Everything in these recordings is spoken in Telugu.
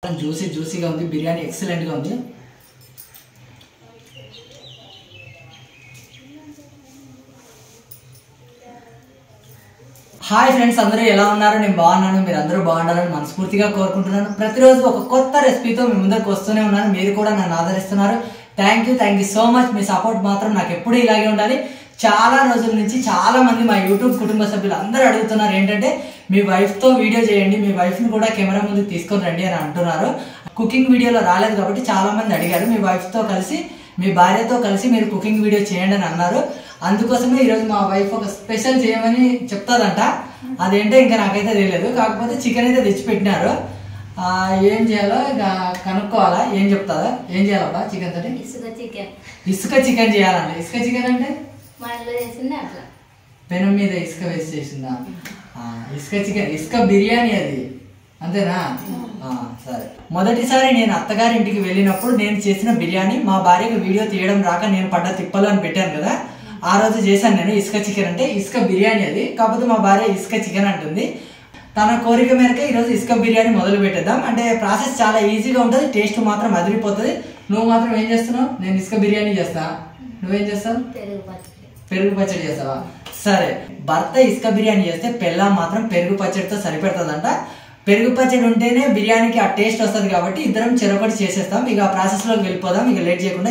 జ్యూసీగా ఉంది. బిర్యానీ ఎక్సలెంట్గా ఉంది. హాయ్ ఫ్రెండ్స్, అందరూ ఎలా ఉన్నారు? నేను బాగున్నాను, మీరు అందరూ బాగుండాలని మనస్ఫూర్తిగా కోరుకుంటున్నాను. ప్రతిరోజు ఒక కొత్త రెసిపీతో మీ ముందరికి వస్తూనే ఉన్నాను. మీరు కూడా నన్ను ఆదరిస్తున్నారు. Thank you so much. మీ సపోర్ట్ మాత్రం నాకు ఎప్పుడూ ఇలాగే ఉండాలి. చాలా రోజుల నుంచి చాలా మంది మా యూట్యూబ్ కుటుంబ సభ్యులు అందరూ అడుగుతున్నారు ఏంటంటే మీ వైఫ్తో వీడియో చేయండి, మీ వైఫ్ని కూడా కెమెరా ముందుకు తీసుకొని రండి అని అంటున్నారు. కుకింగ్ వీడియోలో రాలేదు కాబట్టి చాలా మంది అడిగారు మీ వైఫ్తో కలిసి, మీ భార్యతో కలిసి మీరు కుకింగ్ వీడియో చేయండి అని అన్నారు. అందుకోసమే ఈరోజు మా వైఫ్ ఒక స్పెషల్ చేయమని చెప్తాదంట. అదేంటో ఇంకా నాకైతే తెలియదు. కాకపోతే చికెన్ అయితే తెచ్చిపెట్టినారు. ఏం చేయాలో కనుక్కోవాలా. ఏం చెప్తాదా? ఏం చేయాలబ్బా చికెన్ తోటి? ఇసుక చికెన్ చేయాలండి. ఇసుక చికెన్ అంటే పెనం మీద ఇసుక వేసి చేసిందా? ఇసుక చికెన్, ఇసుక బిర్యానీ అది, అంతేనా? సరే. మొదటిసారి నేను అత్తగారి ఇంటికి వెళ్ళినప్పుడు నేను చేసిన బిర్యానీ మా భార్యకు వీడియో తీయడం రాక నేను పడ్డ తిప్పలు అని పెట్టాను కదా, ఆ రోజు చేశాను నేను. ఇసుక చికెన్ అంటే ఇసుక బిర్యానీ అది. కాకపోతే మా భార్య ఇసుక చికెన్ అంటుంది. తన కోరిక మేరకు ఈరోజు ఇసుక బిర్యానీ మొదలు పెట్టేద్దాం. అంటే ప్రాసెస్ చాలా ఈజీగా ఉంటుంది, టేస్ట్ మాత్రం అదిరిపోతుంది. నువ్వు మాత్రం ఏం చేస్తున్నావు? నేను ఇసుక బిర్యానీ చేస్తా, నువ్వేం చేస్తావు? పెరుగు పచ్చడి చేస్తావా? సరే. భర్త ఇసుక బిర్యానీ చేస్తే పెళ్ళాం మాత్రం పెరుగు పచ్చడితో సరిపెడుతుందంట. పెరుగు పచ్చడి ఉంటేనే బిర్యానీకి ఆ టేస్ట్ వస్తుంది కాబట్టి ఇద్దరం చెరొకటి చేసేస్తాం. ఇక ఆ ప్రాసెస్లోకి వెళ్ళిపోదాం. ఇక లేట్ చేయకుండా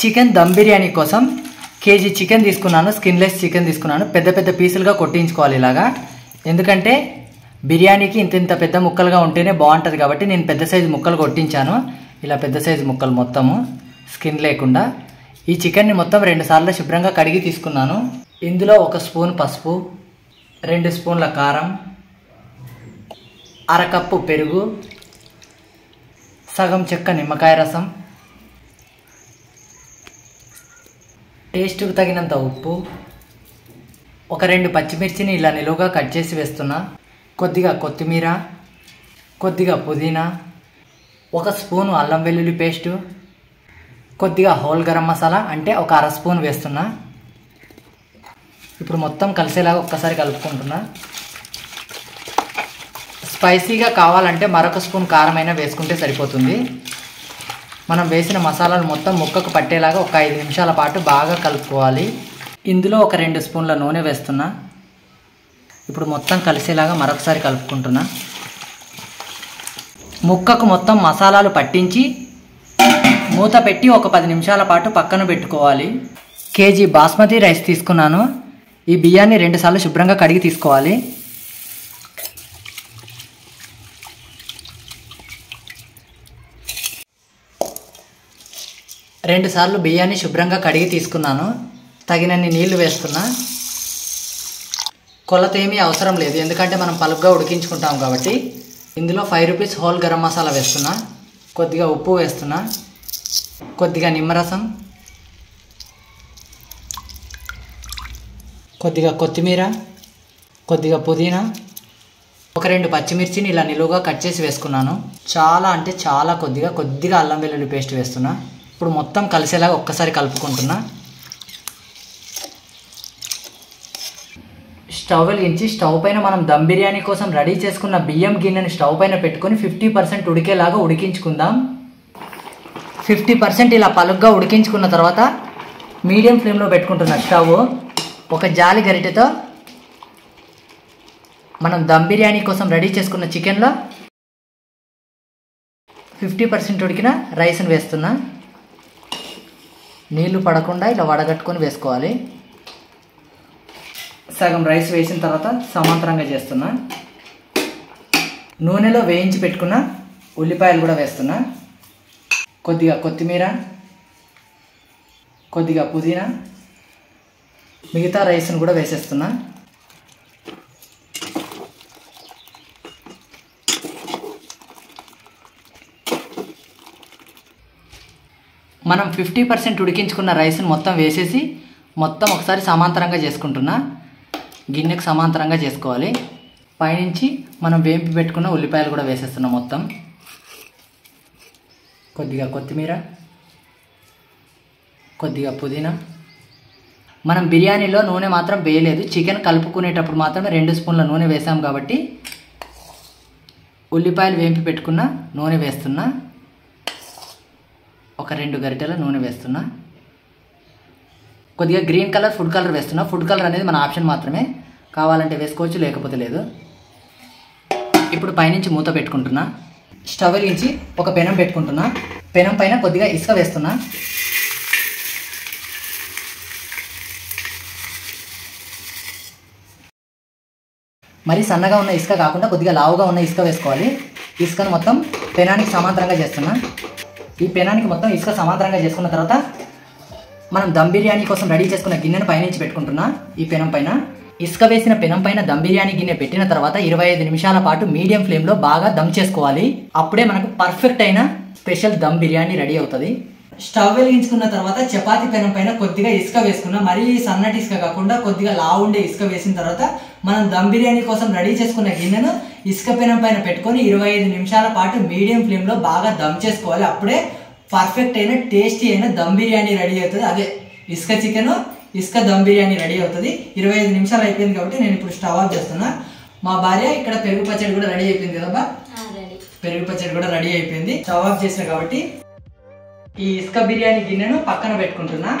చికెన్ దమ్ బిర్యానీ కోసం కేజీ చికెన్ తీసుకున్నాను. స్కిన్లెస్ చికెన్ తీసుకున్నాను. పెద్ద పెద్ద పీసులుగా కొట్టించుకోవాలి ఇలాగా. ఎందుకంటే బిర్యానీకి ఇంత పెద్ద ముక్కలుగా ఉంటేనే బాగుంటుంది కాబట్టి నేను పెద్ద సైజు ముక్కలు కొట్టించాను. ఇలా పెద్ద సైజు ముక్కలు మొత్తము స్కిన్ లేకుండా. ఈ చికెన్ని మొత్తం 2 సార్లు శుభ్రంగా కడిగి తీసుకున్నాను. ఇందులో 1 స్పూన్ పసుపు, 2 స్పూన్ల కారం, అరకప్పు పెరుగు, సగం చెక్క నిమ్మకాయ రసం, టేస్ట్కు తగినంత ఉప్పు, ఒక 2 పచ్చిమిర్చిని ఇలా నిలువుగా కట్ చేసి వేస్తున్నా, కొద్దిగా కొత్తిమీర, కొద్దిగా పుదీనా, 1 స్పూను అల్లం వెల్లుల్లి పేస్టు, కొద్దిగా హోల్ గరం మసాలా అంటే ఒక 1/2 స్పూన్ వేస్తున్నా. ఇప్పుడు మొత్తం కలిసేలాగా ఒక్కసారి కలుపుకుంటున్నా. స్పైసీగా కావాలంటే మరొక స్పూన్ కారమైనా వేసుకుంటే సరిపోతుంది. మనం వేసిన మసాలాలు మొత్తం ముక్కకు పట్టేలాగా ఒక 5 నిమిషాల పాటు బాగా కలుపుకోవాలి. ఇందులో ఒక 2 స్పూన్ల నూనె వేస్తున్నా. ఇప్పుడు మొత్తం కలిసేలాగా మరొకసారి కలుపుకుంటున్నా. ముక్కకు మొత్తం మసాలాలు పట్టించి మూత పెట్టి ఒక 10 నిమిషాల పాటు పక్కన పెట్టుకోవాలి. కేజీ బాస్మతి రైస్ తీసుకున్నాను. ఈ బియ్యాన్ని 2 సార్లు శుభ్రంగా కడిగి తీసుకోవాలి. రెండు సార్లు బియ్యాన్ని శుభ్రంగా కడిగి తీసుకున్నాను. తగినన్ని నీళ్లు వేస్తున్నా. కొలత ఏమీ అవసరం లేదు, ఎందుకంటే మనం పలుగ్గా ఉడికించుకుంటాం కాబట్టి. ఇందులో 5 రూపీస్ హోల్ గరం మసాలా వేస్తున్నా, కొద్దిగా ఉప్పు వేస్తున్నా, కొద్దిగా నిమ్మరసం, కొద్దిగా కొత్తిమీర, కొద్దిగా పుదీనా, ఒక 2 పచ్చిమిర్చిని ఇలా నిలువుగా కట్ చేసి వేసుకున్నాను. చాలా అంటే చాలా కొద్దిగా అల్లం వెల్లుల్లి పేస్ట్ వేస్తున్నా. ఇప్పుడు మొత్తం కలిసేలాగా ఒక్కసారి కలుపుకుంటున్నా. స్టవ్ వెలిగించి స్టవ్ పైన మనం దమ్ బిర్యానీ కోసం రెడీ చేసుకున్న బియ్యం గిన్నెని స్టవ్ పైన పెట్టుకొని 50% ఉడికేలాగా ఉడికించుకుందాం. 50% ఇలా పలుగ్గా ఉడికించుకున్న తర్వాత మీడియం ఫ్లేమ్లో పెట్టుకుంటున్న స్టవ్. ఒక జాలి గరిటెతో మనం దమ్ బిర్యానీ కోసం రెడీ చేసుకున్న చికెన్లో 50% ఉడికిన రైస్ని వేస్తున్నా. నీళ్లు పడకుండా ఇలా వడగట్టుకొని వేసుకోవాలి. సగం రైస్ వేసిన తర్వాత సమాంతరంగా చేస్తున్నా. నూనెలో వేయించి పెట్టుకున్న ఉల్లిపాయలు కూడా వేస్తున్నా. కొద్దిగా కొత్తిమీర, కొద్దిగా పుదీనా, మిగతా రైస్ను కూడా వేసేస్తున్నా. మనం 50% ఉడికించుకున్న రైస్ని మొత్తం వేసేసి మొత్తం ఒకసారి సమాంతరంగా చేసుకుంటున్నా. గిన్నెకు సమాంతరంగా చేసుకోవాలి. పైనుంచి మనం వేంపి పెట్టుకున్న ఉల్లిపాయలు కూడా వేసేస్తున్నాం మొత్తం. కొద్దిగా కొత్తిమీర, కొద్దిగా పుదీనా. మనం బిర్యానీలో నూనె మాత్రం వేయలేదు, చికెన్ కలుపుకునేటప్పుడు మాత్రమే 2 స్పూన్ల నూనె వేసాం కాబట్టి ఉల్లిపాయలు వేంపి పెట్టుకున్న నూనె వేస్తున్నా. ఒక 2 గరిటెల నూనె వేస్తున్నా. కొద్దిగా గ్రీన్ కలర్ ఫుడ్ కలర్ వేస్తున్నా. ఫుడ్ కలర్ అనేది మన ఆప్షన్ మాత్రమే, కావాలంటే వేసుకోవచ్చు, లేకపోతే లేదు. ఇప్పుడు పైనుంచి మూత పెట్టుకుంటున్నా. స్టవ్ వెలిగించి ఒక పెనం పెట్టుకుంటున్నా. పెనం పైన కొద్దిగా ఇసుక వేస్తున్నా. మరి సన్నగా ఉన్న ఇసుక కాకుండా కొద్దిగా లావుగా ఉన్న ఇసుక వేసుకోవాలి. ఇసుకను మొత్తం పెనానికి సమాంతరంగా చేస్తున్నా. ఈ పెనానికి మొత్తం ఇసుక సమాంతరంగా చేసుకున్న తర్వాత మనం దమ్ బిర్యానీ కోసం రెడీ చేసుకున్న గిన్నెను పైనుంచి పెట్టుకుంటున్నా. ఈ పెనం పైన ఇసుక వేసిన పెనం పైన దమ్ బిర్యానీ గిన్నె పెట్టిన తర్వాత 25 నిమిషాల పాటు మీడియం ఫ్లేమ్లో బాగా దమ్ చేసుకోవాలి. అప్పుడే మనకు పర్ఫెక్ట్ అయిన స్పెషల్ దమ్ బిర్యానీ రెడీ అవుతుంది. స్టవ్ వెలిగించుకున్న తర్వాత చపాతీ పెనం పైన కొద్దిగా ఇసుక వేసుకున్నా. మరీ సన్నటి ఇసుక కాకుండా కొద్దిగా లావు ఉండే ఇసుక వేసిన తర్వాత మనం దమ్ బిర్యానీ కోసం రెడీ చేసుకున్న గిన్నెను ఇసుక పెనం పైన పెట్టుకొని 25 నిమిషాల పాటు మీడియం ఫ్లేమ్లో బాగా దమ్ చేసుకోవాలి. అప్పుడే పర్ఫెక్ట్ అయిన టేస్టీ అయిన దమ్ బిర్యానీ రెడీ అవుతుంది. అదే ఇసుక చికెన్ ఇసుక దమ్ బిర్యానీ రెడీ అవుతుంది. 25 నిమిషాలు అయిపోయింది కాబట్టి నేను ఇప్పుడు స్టవ్ ఆఫ్ చేస్తున్నా. మా భార్య ఇక్కడ పెరుగు పచ్చడి కూడా రెడీ అయిపోయింది కదా. పెరుగు పచ్చడి కూడా రెడీ అయిపోయింది. స్టవ్ ఆఫ్ చేసిన కాబట్టి ఈ ఇసుక బిర్యానీ గిన్నెను పక్కన పెట్టుకుంటున్నా.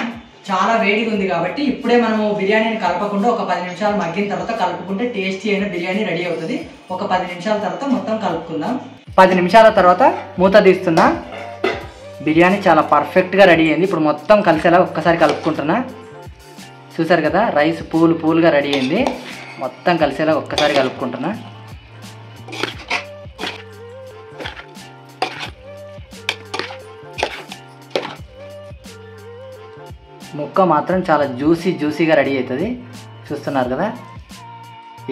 చాలా వేడిగా ఉంది కాబట్టి ఇప్పుడే మనము బిర్యానీని కలపకుండా ఒక 10 నిమిషాలు మగ్గిన తర్వాత కలుపుకుంటే టేస్టీ అయిన బిర్యానీ రెడీ అవుతుంది. ఒక 10 నిమిషాల తర్వాత మొత్తం కలుపుకుందాం. 10 నిమిషాల తర్వాత మూత తీస్తున్నా. బిర్యానీ చాలా పర్ఫెక్ట్గా రెడీ అయింది. ఇప్పుడు మొత్తం కలిసేలా ఒక్కసారి కలుపుకుంటున్నా. చూసారు కదా, రైస్ పూలుగా రెడీ అయింది. మొత్తం కలిసేలా ఒక్కసారి కలుపుకుంటున్నా. ముక్క మాత్రం చాలా జ్యూసీగా రెడీ అవుతుంది. చూస్తున్నారు కదా,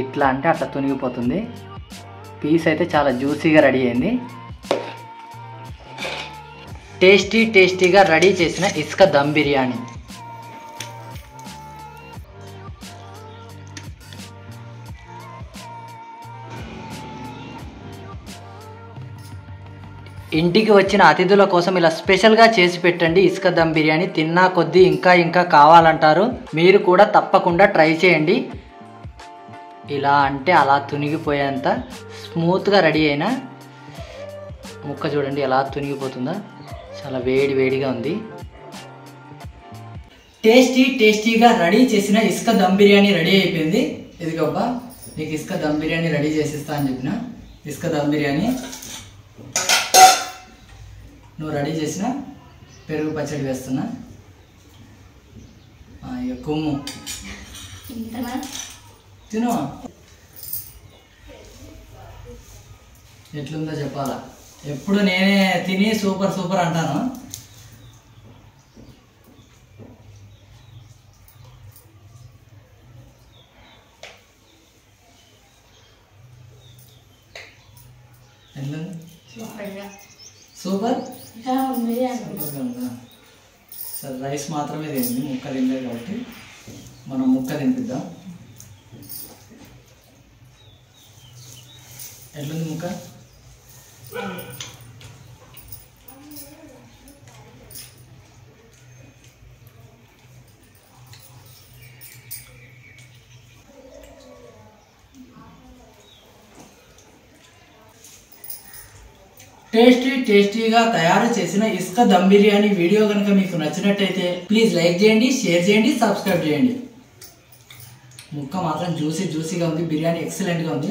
ఇట్లా అంటే అట్లా తునిగిపోతుంది. పీస్ అయితే చాలా జ్యూసీగా రెడీ అయింది. టేస్టీగా రెడీ చేసిన ఇసుక దమ్ బిర్యానీ. ఇంటికి వచ్చిన అతిథుల కోసం ఇలా స్పెషల్గా చేసి పెట్టండి ఇసుక దమ్ బిర్యానీ. తిన్నా కొద్దీ ఇంకా కావాలంటారు. మీరు కూడా తప్పకుండా ట్రై చేయండి. ఇలా అంటే అలా తునిగిపోయేంత స్మూత్గా రెడీ అయిన ముక్క చూడండి ఎలా తునిగిపోతుందో. చాలా వేడిగా ఉంది. టేస్టీగా రెడీ చేసిన ఇసుక దమ్ బిర్యానీ రెడీ అయిపోయింది. ఇదిగోబ్బా, నీకు ఇసుక దమ్ బిర్యానీ రెడీ చేసిస్తా అని చెప్పిన. ఇసుక దమ్ బిర్యానీ నువ్వు రెడీ చేసిన పెరుగు పచ్చడి వేస్తున్నా. ఇక కొమ్ము తిను. ఎట్లుందో చెప్పాలా. ఎప్పుడు నేనే తిని సూపర్ అంటాను. ఎట్లుంది? సూపర్గా ఉందా? సరే, రైస్ మాత్రమే తింది, ముక్క తినలేదు కాబట్టి మనం ముక్క తినిపిద్దాం. ఎట్లుంది ముక్క? టేస్టీగా తయారు చేసిన ఇసుక దమ్ బిర్యానీ వీడియో కనుక మీకు నచ్చినట్టయితే ప్లీజ్ లైక్ చేయండి, షేర్ చేయండి, సబ్స్క్రైబ్ చేయండి. ముక్క మాత్రం జ్యూసీగా ఉంది. బిర్యానీ ఎక్సలెంట్గా ఉంది.